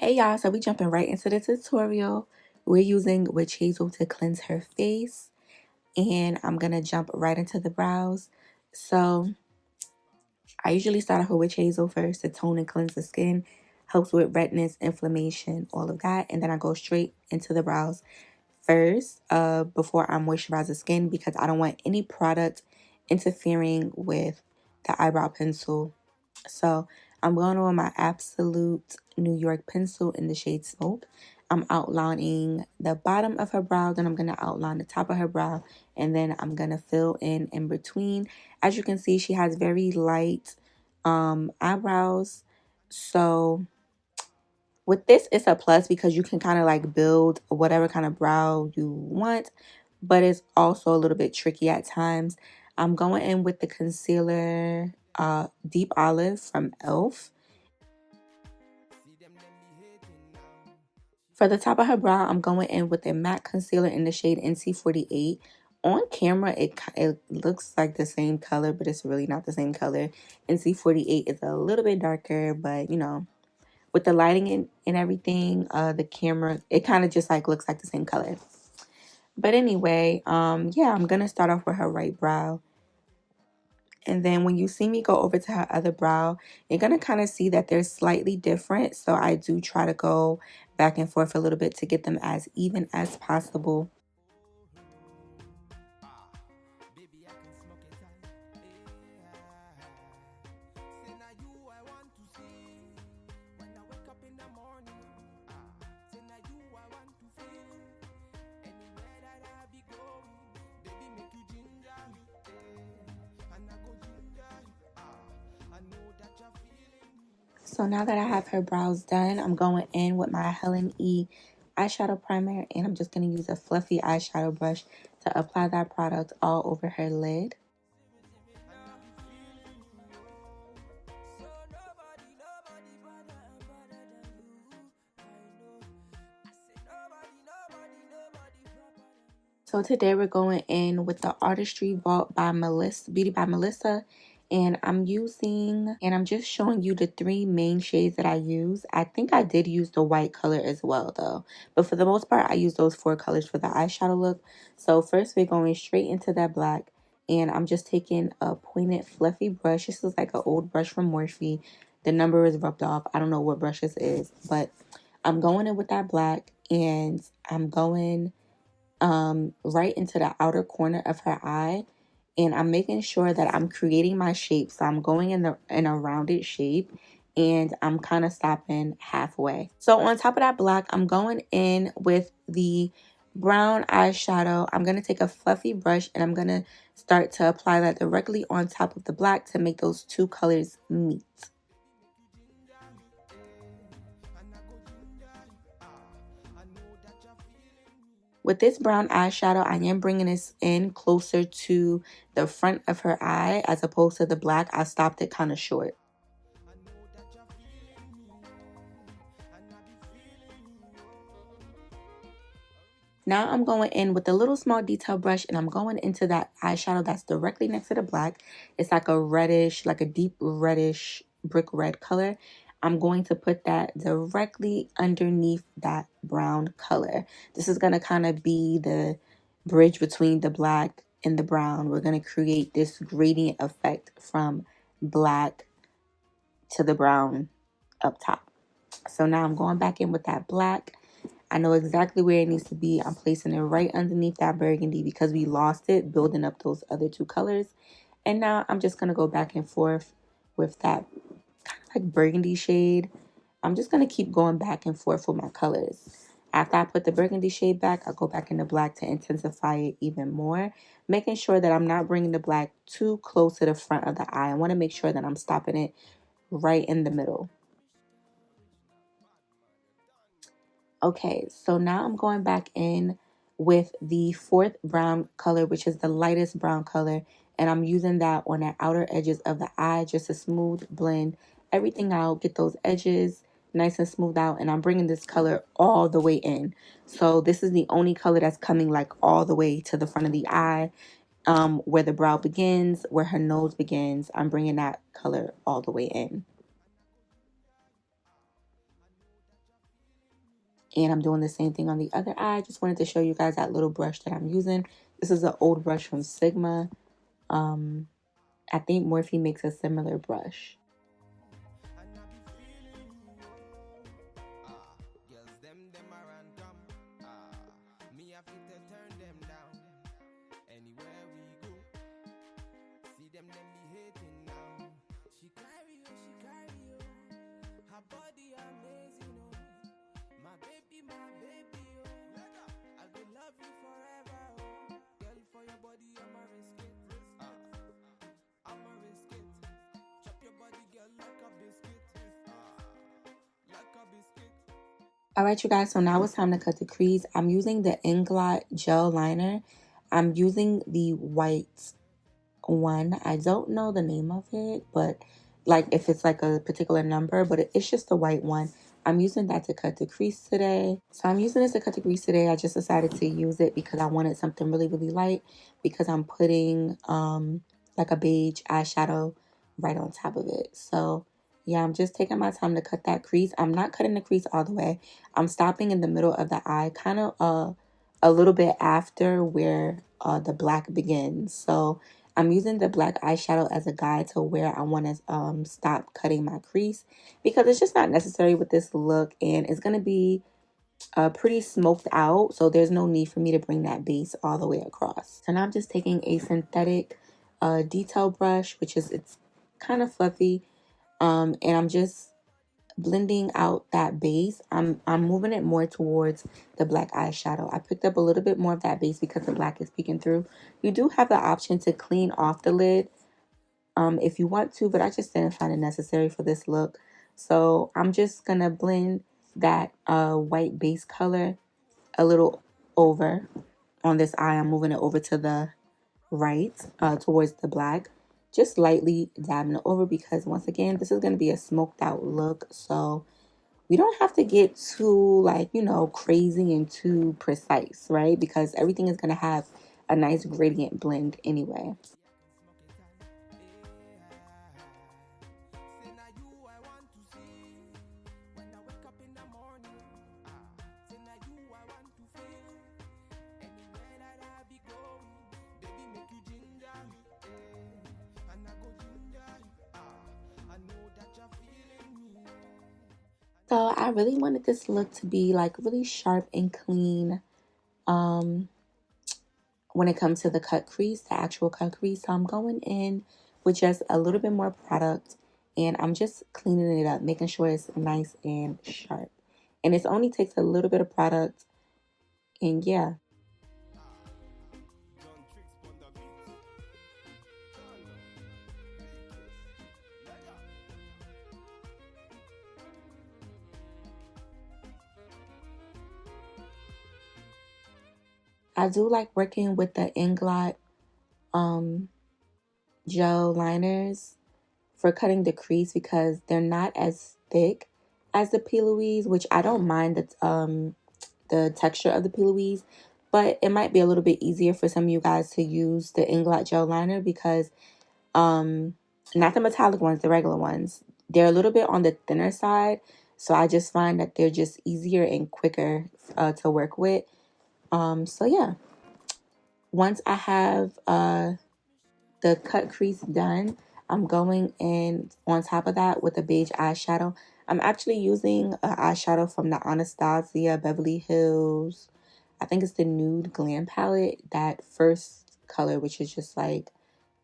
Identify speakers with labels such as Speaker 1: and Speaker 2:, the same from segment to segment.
Speaker 1: Hey y'all, so we jumping right into the tutorial. We're using witch hazel to cleanse her face, and I'm gonna jump right into the brows. So I usually start off with witch hazel first to tone and cleanse the skin, helps with redness, inflammation, all of that, and then I go straight into the brows first before I moisturize the skin because I don't want any product interfering with the eyebrow pencil. So I'm going on my Absolute New York pencil in the shade Smoke. I'm outlining the bottom of her brow, then I'm going to outline the top of her brow, and then I'm going to fill in between. As you can see, she has very light eyebrows. So with this, it's a plus because you can kind of like build whatever kind of brow you want, but it's also a little bit tricky at times. I'm going in with the concealer Deep Olive from e.l.f. For the top of her brow, I'm going in with a matte concealer in the shade NC48. On camera, it looks like the same color, but it's really not the same color. NC48 is a little bit darker, but you know, with the lighting and everything, the camera, it kind of just like looks like the same color. But anyway, yeah, I'm gonna start off with her right brow. And then when you see me go over to her other brow, you're going to kind of see that they're slightly different. So I do try to go back and forth a little bit to get them as even as possible. So now that I have her brows done, I'm going in with my Helen E eyeshadow primer, and I'm just going to use a fluffy eyeshadow brush to apply that product all over her lid. So today we're going in with the Artistry Vault by Beauty by Melissa. And I'm just showing you the three main shades that I use. I think I did use the white color as well though. But for the most part, I use those four colors for the eyeshadow look. So first we're going straight into that black. And I'm just taking a pointed fluffy brush. This is like an old brush from Morphe. The number is rubbed off. I don't know what brush this is. But I'm going in with that black. And I'm going right into the outer corner of her eye, and I'm making sure that I'm creating my shape. So I'm going in a rounded shape, and I'm kind of stopping halfway. So on top of that black, I'm going in with the brown eyeshadow. I'm going to take a fluffy brush and I'm going to start to apply that directly on top of the black to make those two colors meet. With this brown eyeshadow, I am bringing this in closer to the front of her eye as opposed to the black. I stopped it kind of short. Now I'm going in with a little small detail brush and I'm going into that eyeshadow that's directly next to the black. It's like a reddish, like a deep reddish brick red color. I'm going to put that directly underneath that brown color. This is going to kind of be the bridge between the black and the brown. We're going to create this gradient effect from black to the brown up top. So now I'm going back in with that black. I know exactly where it needs to be. I'm placing it right underneath that burgundy because we lost it building up those other two colors. And now I'm just going to go back and forth with that kind of like burgundy shade. I'm just going to keep going back and forth with my colors. After I put the burgundy shade back, I'll go back into black to intensify it even more, making sure that I'm not bringing the black too close to the front of the eye. I want to make sure that I'm stopping it right in the middle. Okay, so now I'm going back in with the fourth brown color, which is the lightest brown color, and I'm using that on the outer edges of the eye just to smooth blend everything out, get those edges nice and smooth out, and I'm bringing this color all the way in. So this is the only color that's coming like all the way to the front of the eye, where the brow begins, where her nose begins. I'm bringing that color all the way in. And I'm doing the same thing on the other eye. Just wanted to show you guys that little brush that I'm using. This is an old brush from Sigma. I think Morphe makes a similar brush. Alright, you guys, so now it's time to cut the crease. I'm using the Inglot gel liner. I'm using the white one. I don't know the name of it, but like if it's like a particular number, but it's just the white one. I'm using that to cut the crease today. So I'm using this to cut the crease today. I just decided to use it because I wanted something really, really light, because I'm putting like a beige eyeshadow right on top of it. So yeah, I'm just taking my time to cut that crease. I'm not cutting the crease all the way. I'm stopping in the middle of the eye, kind of a little bit after where the black begins. So I'm using the black eyeshadow as a guide to where I want to stop cutting my crease, because it's just not necessary with this look, and it's going to be pretty smoked out, so there's no need for me to bring that base all the way across. So now I'm just taking a synthetic detail brush, which is, it's kind of fluffy, and I'm just blending out that base. I'm moving it more towards the black eyeshadow. I picked up a little bit more of that base because the black is peeking through. You do have the option to clean off the lid if you want to, but I just didn't find it necessary for this look. So I'm just gonna blend that white base color a little over on this eye. I'm moving it over to the right towards the black, just lightly dabbing it over, because once again, this is going to be a smoked out look, so we don't have to get too, like, you know, crazy and too precise, right? Because everything is going to have a nice gradient blend anyway. So I really wanted this look to be like really sharp and clean when it comes to the cut crease, the actual cut crease. So I'm going in with just a little bit more product, and I'm just cleaning it up, making sure it's nice and sharp. And it only takes a little bit of product, and yeah. I do like working with the Inglot gel liners for cutting the crease, because they're not as thick as the P. Louise, which I don't mind the texture of the P. Louise, but it might be a little bit easier for some of you guys to use the Inglot gel liner, because not the metallic ones, the regular ones, they're a little bit on the thinner side, so I just find that they're just easier and quicker to work with. So yeah, once I have the cut crease done, I'm going in on top of that with a beige eyeshadow. I'm actually using an eyeshadow from the Anastasia Beverly Hills, I think it's the Nude Glam palette, that first color, which is just like,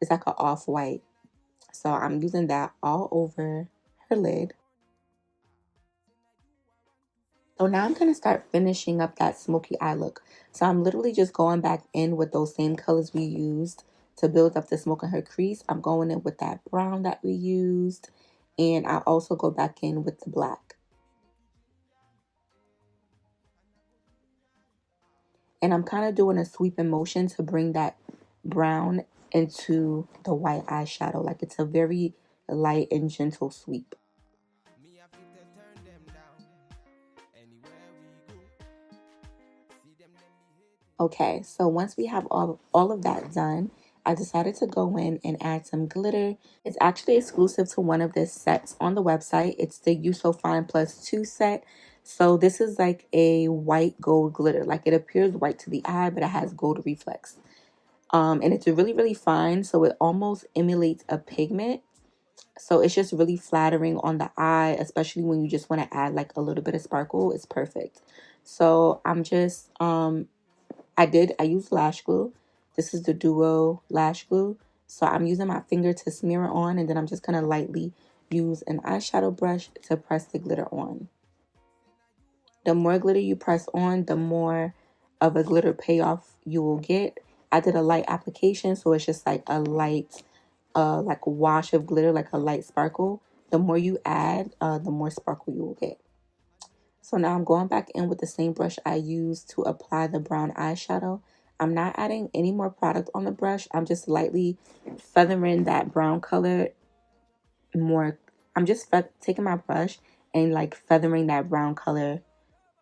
Speaker 1: it's like an off-white. So I'm using that all over her lid. So now I'm going to start finishing up that smoky eye look. So I'm literally just going back in with those same colors we used to build up the smoke in her crease. I'm going in with that brown that we used, and I also go back in with the black. And I'm kind of doing a sweeping motion to bring that brown into the white eyeshadow. Like, it's a very light and gentle sweep. Okay, so once we have all of that done, I decided to go in and add some glitter. It's actually exclusive to one of the sets on the website. It's the You So Fine Plus 2 set. So this is like a white gold glitter. Like it appears white to the eye, but it has gold reflex. And it's really, really fine. So it almost emulates a pigment. So it's just really flattering on the eye, especially when you just want to add like a little bit of sparkle. It's perfect. So I'm just, I use lash glue. This is the Duo lash glue. So I'm using my finger to smear it on, and then I'm just going to lightly use an eyeshadow brush to press the glitter on. The more glitter you press on, the more of a glitter payoff you will get. I did a light application, so it's just like a light, like a wash of glitter, like a light sparkle. The more you add, the more sparkle you will get. So now I'm going back in with the same brush I used to apply the brown eyeshadow. I'm not adding any more product on the brush. I'm just lightly feathering that brown color more. I'm just taking my brush and like feathering that brown color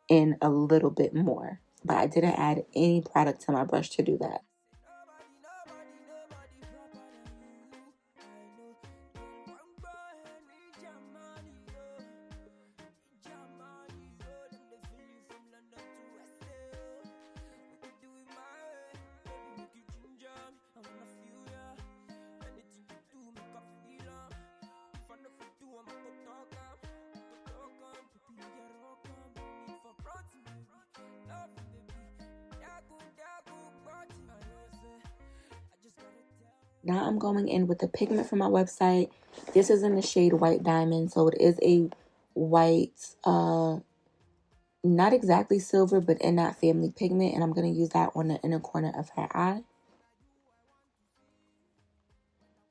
Speaker 1: in a little bit more. But I didn't add any product to my brush to do that. Now I'm going in with the pigment from my website. This is in the shade White Diamond. So it is a white, not exactly silver, but in that family pigment. And I'm going to use that on the inner corner of her eye.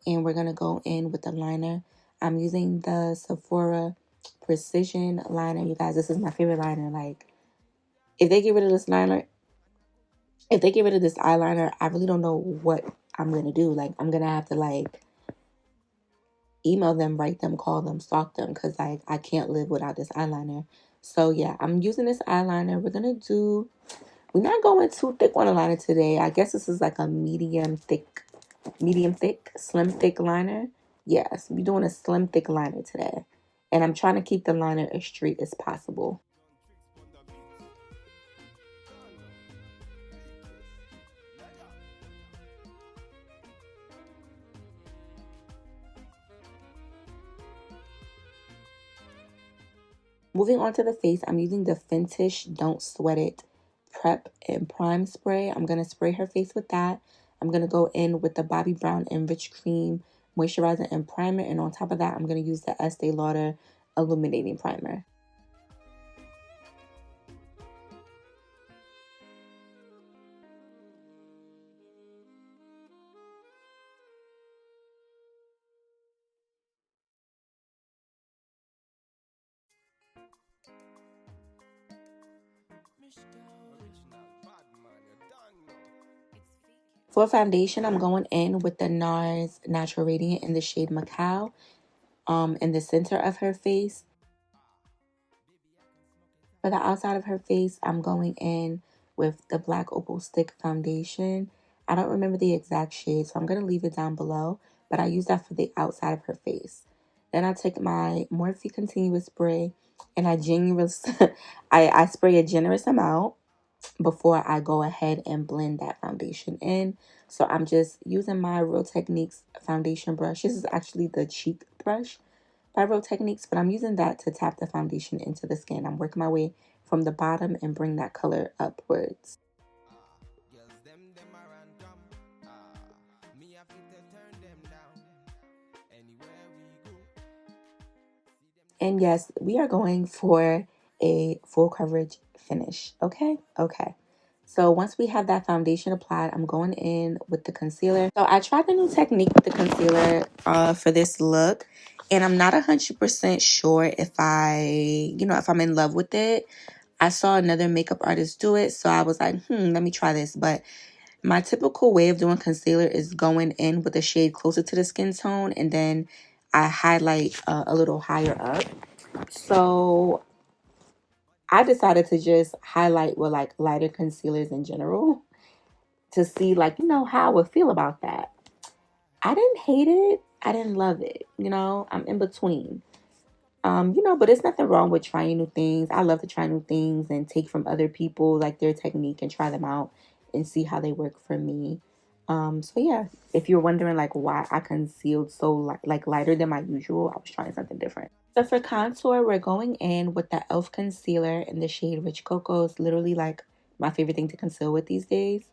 Speaker 1: And we're going to go in with the liner. I'm using the Sephora Precision liner. You guys, this is my favorite liner. Like, if they get rid of this liner, if they get rid of this eyeliner, I really don't know what I'm going to do. Like, I'm going to have to, like, email them, write them, call them, stalk them, because like I can't live without this eyeliner. So yeah, I'm using this eyeliner. We're not going too thick on a liner today. I guess this is like a medium thick, slim thick liner. Yes, we're doing a slim thick liner today. And I'm trying to keep the liner as straight as possible. Moving on to the face, I'm using the Finish Don't Sweat It Prep and Prime Spray. I'm going to spray her face with that. I'm going to go in with the Bobbi Brown Enriched Cream Moisturizer and Primer. And on top of that, I'm going to use the Estee Lauder Illuminating Primer. For foundation, I'm going in with the NARS Natural Radiant in the shade Macao, in the center of her face. For the outside of her face, I'm going in with the Black Opal Stick Foundation. I don't remember the exact shade, so I'm going to leave it down below, but I use that for the outside of her face. Then I take my Morphe Continuous Spray, and I spray a generous amount before I go ahead and blend that foundation in. So I'm just using my Real Techniques foundation brush. This is actually the cheek brush by Real Techniques, but I'm using that to tap the foundation into the skin. I'm working my way from the bottom and bring that color upwards. And yes, we are going for a full coverage finish. Okay. So once we have that foundation applied, I'm going in with the concealer. So I tried the new technique with the concealer for this look, and I'm not 100% sure if if I'm in love with it. I saw another makeup artist do it, so I was like, let me try this. But my typical way of doing concealer is going in with a shade closer to the skin tone, and then I highlight a little higher up. So I decided to just highlight with like lighter concealers in general to see how I would feel about that. I didn't hate it. I didn't love it. I'm in between. But it's nothing wrong with trying new things. I love to try new things and take from other people, like their technique, and try them out and see how they work for me. So yeah, if you're wondering like why I concealed so like lighter than my usual, I was trying something different. So for contour, we're going in with the e.l.f. concealer in the shade Rich Cocoa. It's literally like my favorite thing to conceal with these days.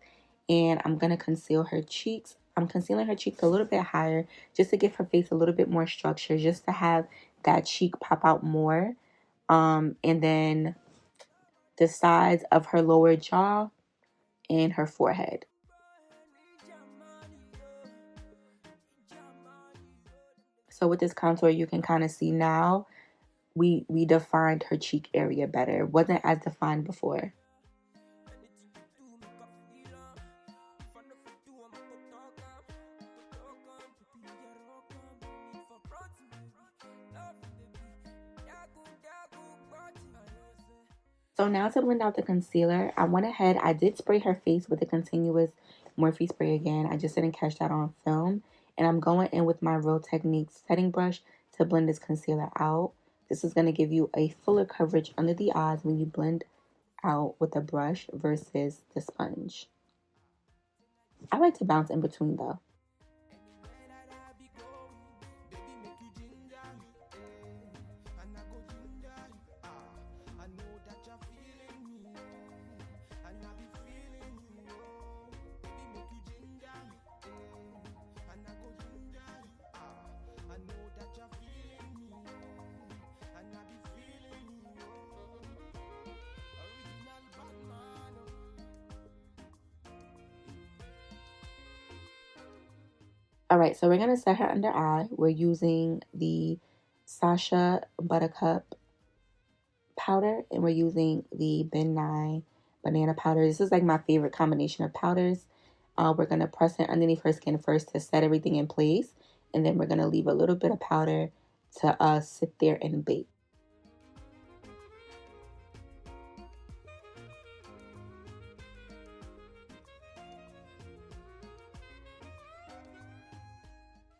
Speaker 1: And I'm going to conceal her cheeks. I'm concealing her cheeks a little bit higher just to give her face a little bit more structure, just to have that cheek pop out more. And then the sides of her lower jaw and her forehead. So with this contour, you can kind of see now we defined her cheek area better. It wasn't as defined before. So now to blend out the concealer, I went ahead, I did spray her face with a continuous Morphe spray again. I just didn't catch that on film. And I'm going in with my Real Techniques setting brush to blend this concealer out. This is going to give you a fuller coverage under the eyes when you blend out with a brush versus the sponge. I like to bounce in between though. All right, so we're going to set her under eye. We're using the Sasha Buttercup powder, and we're using the Ben Nye banana powder. This is like my favorite combination of powders. We're going to press it underneath her skin first to set everything in place, and then we're going to leave a little bit of powder to sit there and bake.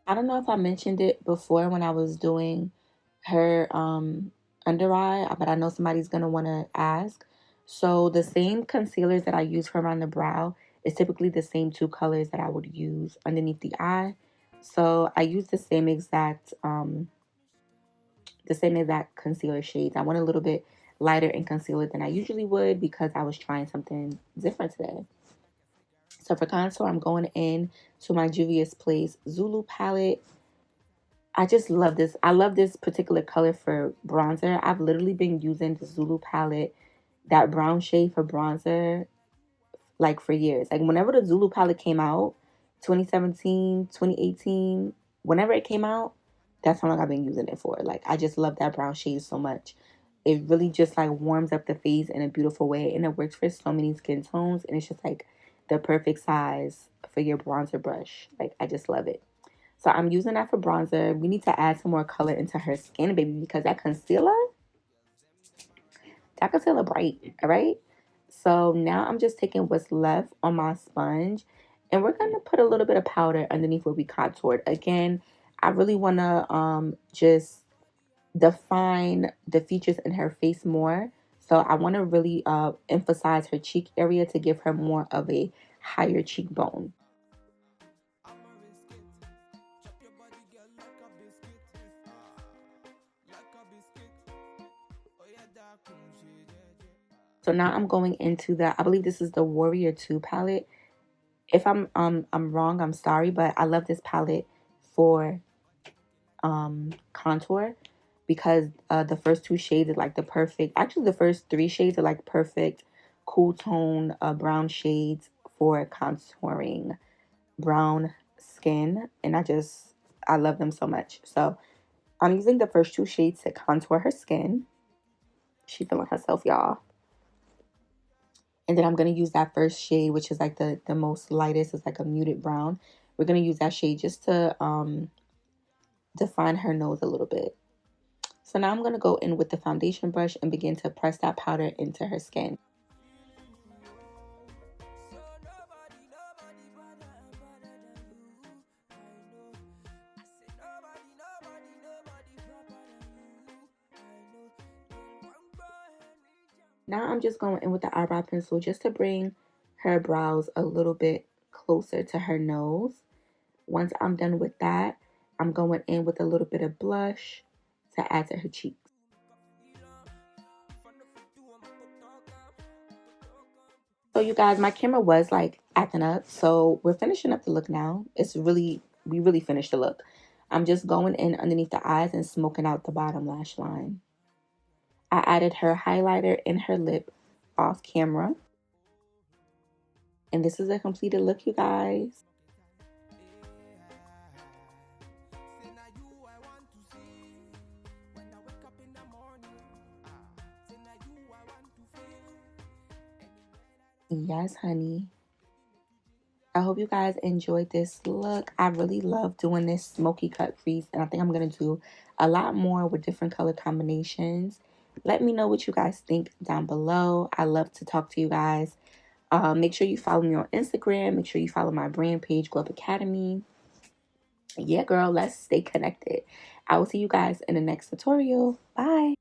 Speaker 1: I don't know if I mentioned it before when I was doing her under eye, but I know somebody's going to want to ask. So the same concealers that I use for around the brow is typically the same two colors that I would use underneath the eye. So I use the same exact concealer shades. I went a little bit lighter in concealer than I usually would because I was trying something different today. So for contour, I'm going in to my Juvia's Place Zulu palette. I just love this. I love this particular color for bronzer. I've literally been using the Zulu palette, that brown shade for bronzer, like for years. Like whenever the Zulu palette came out, 2017, 2018, whenever it came out, that's how long I've been using it for. Like I just love that brown shade so much. It really just like warms up the face in a beautiful way, and it works for so many skin tones, and it's just like the perfect size for your bronzer brush. Like I just love it. So I'm using that for bronzer. We need to add some more color into her skin, baby, because that concealer bright, all right? So now I'm just taking what's left on my sponge, and we're going to put a little bit of powder underneath where we contoured. Again, I really want to just define the features in her face more. So I want to really emphasize her cheek area to give her more of a higher cheekbone. So now I'm going into I believe this is the Warrior 2 palette. If I'm wrong, I'm sorry, but I love this palette for contour because the first two shades are like the perfect, actually the first three shades are like perfect cool tone brown shades for contouring brown skin, and I love them so much. So I'm using the first two shades to contour her skin. She feeling herself, y'all. And then I'm going to use that first shade, which is like the most lightest. It's like a muted brown. We're going to use that shade just to define her nose a little bit. So now I'm going to go in with the foundation brush and begin to press that powder into her skin. Now I'm just going in with the eyebrow pencil just to bring her brows a little bit closer to her nose. Once I'm done with that, I'm going in with a little bit of blush to add to her cheeks. So you guys, my camera was like acting up, so we're finishing up the look now. We really finished the look. I'm just going in underneath the eyes and smoking out the bottom lash line. I added her highlighter in her lip off camera. And this is a completed look, you guys. Yes, honey. I hope you guys enjoyed this look. I really love doing this smoky cut crease, and I think I'm going to do a lot more with different color combinations. Let me know what you guys think down below. I love to talk to you guys. Make sure you follow me on Instagram. Make sure you follow my brand page, Glow Up Academy. Yeah, girl, let's stay connected. I will see you guys in the next tutorial. Bye.